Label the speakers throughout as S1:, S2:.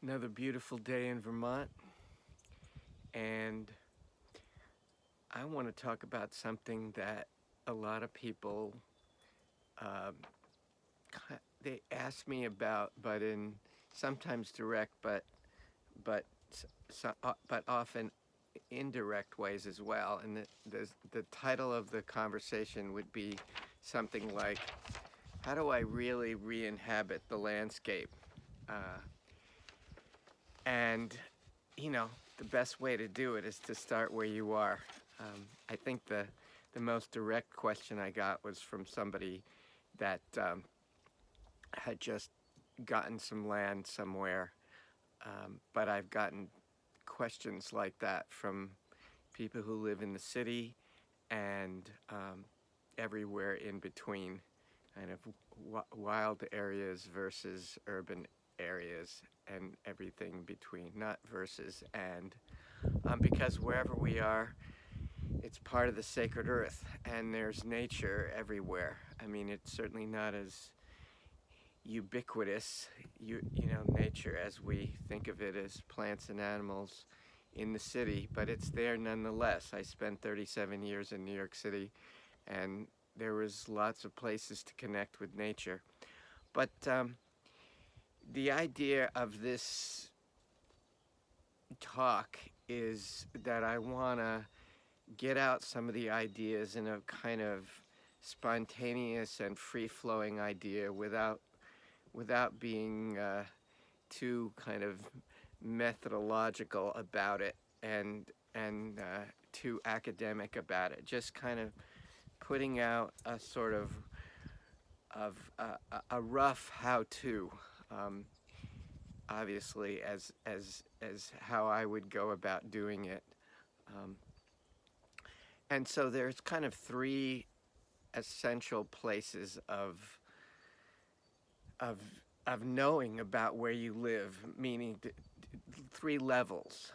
S1: Another beautiful day in Vermont, and I want to talk about something that a lot of people um, they ask me about, but in sometimes direct, but but often indirect ways as well. And the title of the conversation would be something like, "How do I really re-inhabit the landscape?" Uh, and the best way to do it is to start where you are. I think the most direct question I got was from somebody that had just gotten some land somewhere, but I've gotten questions like that from people who live in the city and everywhere in between, kind of wild areas versus urban areas and everything between, not versus and, because wherever we are, it's part of the sacred earth, and there's nature everywhere. I mean, it's certainly not as ubiquitous, nature as we think of it as plants and animals in the city, but it's there nonetheless. I spent 37 years in New York City, and there was lots of places to connect with nature. But the idea of this talk is that I want to get out some of the ideas in a kind of spontaneous and free-flowing idea without being too kind of methodological about it and too academic about it. Just kind of putting out a sort of a rough how-to, um, obviously as how I would go about doing it. Um, and so there's kind of three essential places of of knowing about where you live, meaning three levels.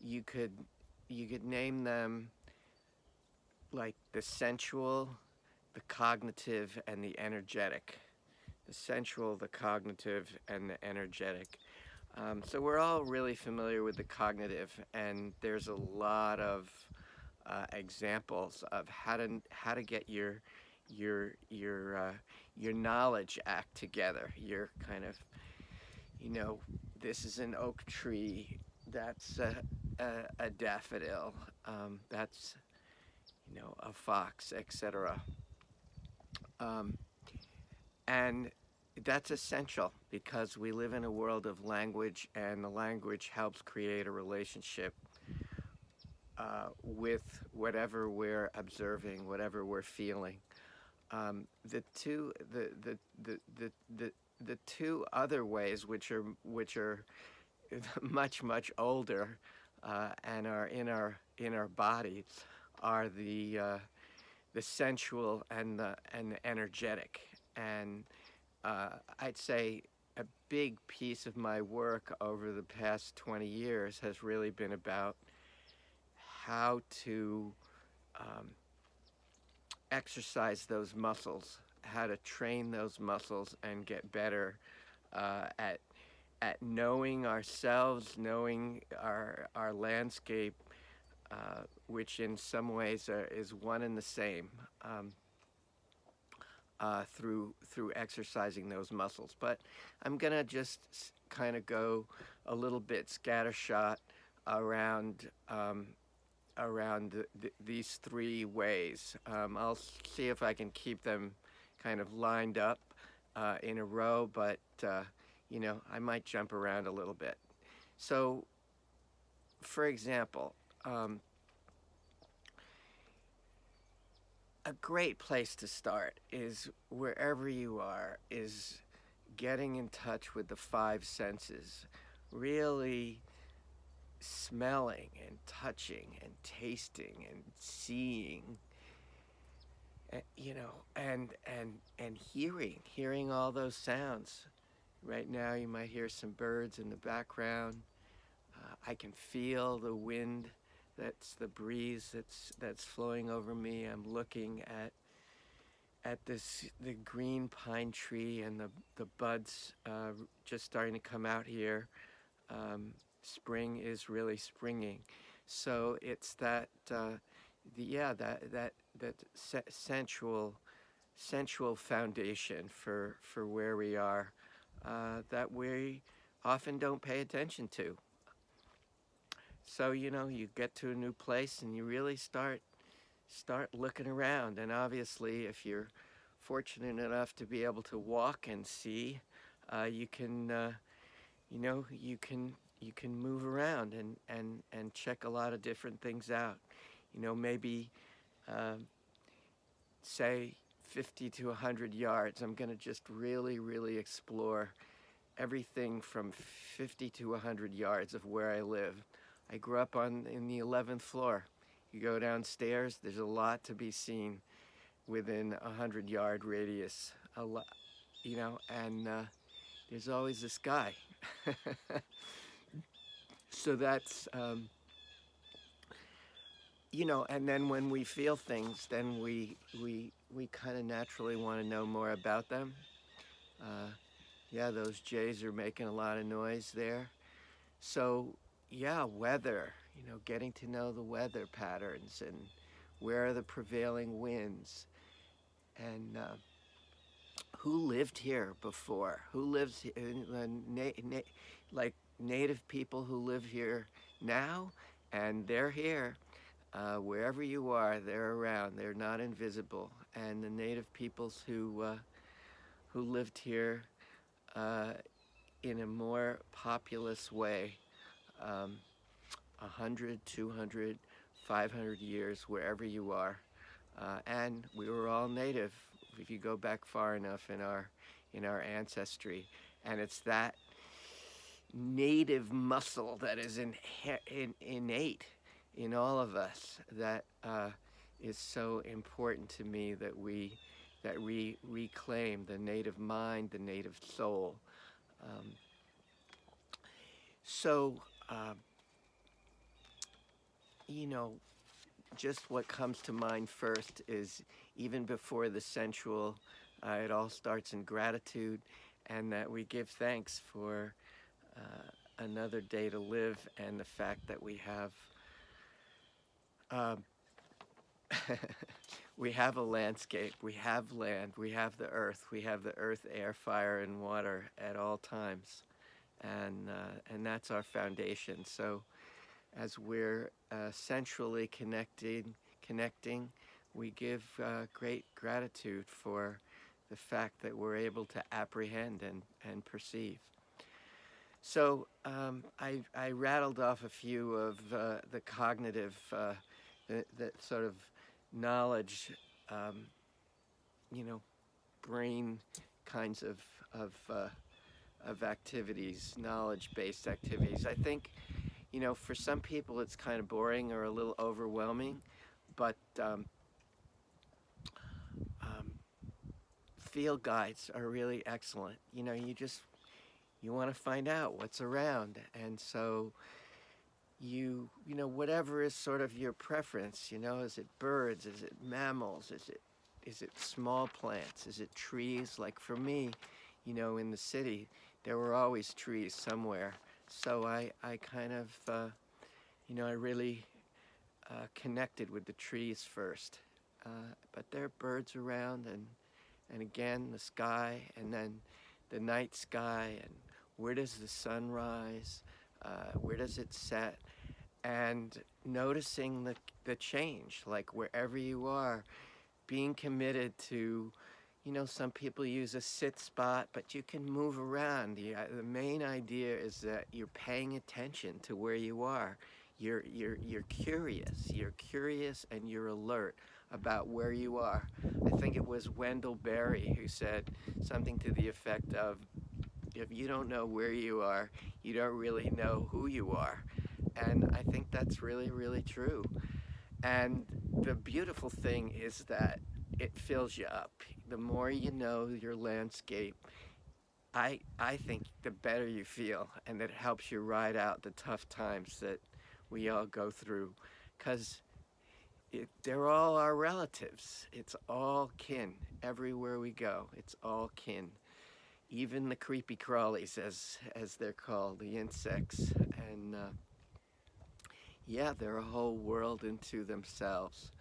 S1: You could you could name them like the sensual, the cognitive, and the energetic. The sensual, the cognitive, and the energetic. So we're all really familiar with the cognitive, and there's a lot of examples of how to get your your uh, your knowledge act together. Your kind of, you know, this is an oak tree. That's a daffodil. That's a fox, etc. Um, and that's essential because we live in a world of language, and the language helps create a relationship with whatever we're observing, whatever we're feeling. The two the two other ways, which are much older and are in our body, are the sensual and the energetic. And I'd say a big piece of my work over the past 20 years has really been about how to um, exercise those muscles, how to train those muscles and get better at knowing ourselves, knowing our landscape, which in some ways is one and the same, through exercising those muscles. But I'm gonna just kind of go a little bit scattershot around these three ways. I'll see if I can keep them kind of lined up in a row, but I might jump around a little bit. So, for example, a great place to start is wherever you are, is getting in touch with the five senses, really smelling and touching and tasting and seeing, and hearing all those sounds. Right now you might hear some birds in the background. I can feel the wind, that's the breeze that's flowing over me. I'm looking the green pine tree and the buds just starting to come out here. Spring is really springing, so it's that sensual foundation for where we are that we often don't pay attention to. So you get to a new place and you really start looking around, and obviously if you're fortunate enough to be able to walk and see, you can you can move around and check a lot of different things out. Maybe um, say 50 to 100 yards. I'm going to just really explore everything from 50 to 100 yards of where I live. I grew up in the 11th floor. You go downstairs, there's a lot to be seen within a 100-yard radius. A lot, and there's always the sky. So that's, and then when we feel things, then we kind of naturally want to know more about them. Uh, yeah, those jays are making a lot of noise there. So, yeah, weather, getting to know the weather patterns and where are the prevailing winds and who lived here before, who lives in like native people who live here now, and they're here. Wherever you are, they're around. They're not invisible. And the native peoples who lived here uh, in a more populous way, um, 100, 200, 500 years, wherever you are. And we were all native if you go back far enough in our ancestry. And it's that native muscle that is innate in all of us that is so important to me that we reclaim the native mind, the native soul. Um, so, uh, you know, just what comes to mind first is even before the sensual, it all starts in gratitude, and that we give thanks for another day to live and the fact that we have um, we have a landscape, we have land, we have the earth, air, fire, and water at all times, and that's our foundation. So as we're centrally connecting, we give great gratitude for the fact that we're able to apprehend and perceive. So I rattled off a few of the cognitive, the sort of knowledge, um, you know, brain kinds of activities, knowledge-based activities. I think, for some people it's kind of boring or a little overwhelming, but um, field guides are really excellent. You want to find out what's around, and so whatever is sort of your preference. Is it birds? Is it mammals? Is it small plants? Is it trees? Like for me, in the city, there were always trees somewhere. So I kind of, I really connected with the trees first. But there are birds around, and again, the sky, and then the night sky, and where does the sun rise? Where does it set? And noticing the change, like wherever you are, being committed to, some people use a sit spot, but you can move around. The main idea is that you're paying attention to where you are. You're curious. You're curious and you're alert about where you are. I think it was Wendell Berry who said something to the effect of, if you don't know where you are, you don't really know who you are. And I think that's really true. And the beautiful thing is that it fills you up. The more you know your landscape, I think the better you feel, and it helps you ride out the tough times that we all go through. Because they're all our relatives. It's all kin. Everywhere we go, it's all kin. Even the creepy crawlies, as they're called, the insects, and yeah, they're a whole world into themselves.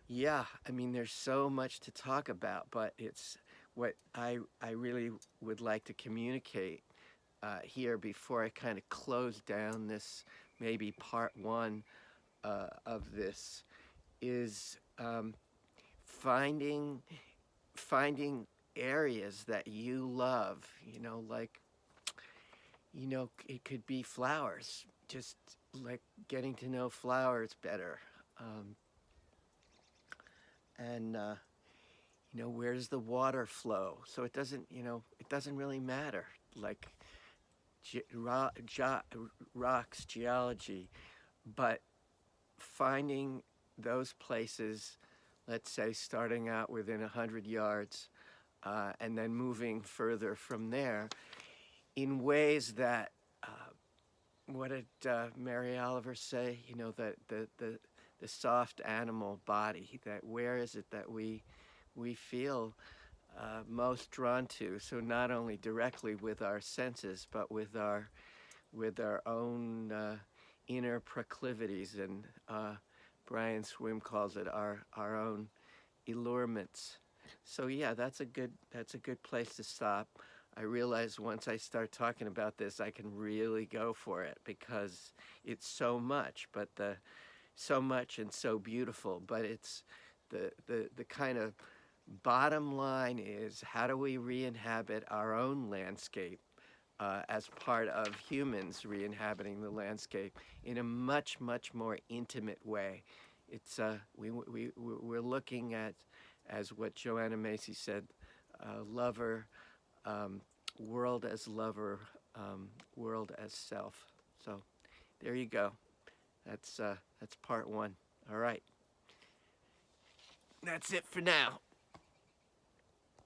S1: Yeah, I mean, there's so much to talk about, but it's what I really would like to communicate here before I kind of close down this maybe part one of this is finding finding areas that you love. You know, like it could be flowers, just like getting to know flowers better, um, and where does the water flow? So it doesn't really matter. Like rocks, geology, but finding those places, let's say starting out within 100 yards, and then moving further from there in ways that, what did Mary Oliver say? That the soft animal body. That where is it that we feel most drawn to? So not only directly with our senses, but with our own inner proclivities, and Brian Swim calls it our own allurements. So yeah, that's a good place to stop. I realize once I start talking about this, I can really go for it because it's so much, but so much and so beautiful. But it's the kind of bottom line is, how do we re-inhabit our own landscape as part of humans re-inhabiting the landscape in a much, much more intimate way. It's we're looking at, as what Joanna Macy said, lover, world as lover, world as self. So there you go. That's part one. All right. That's it for now.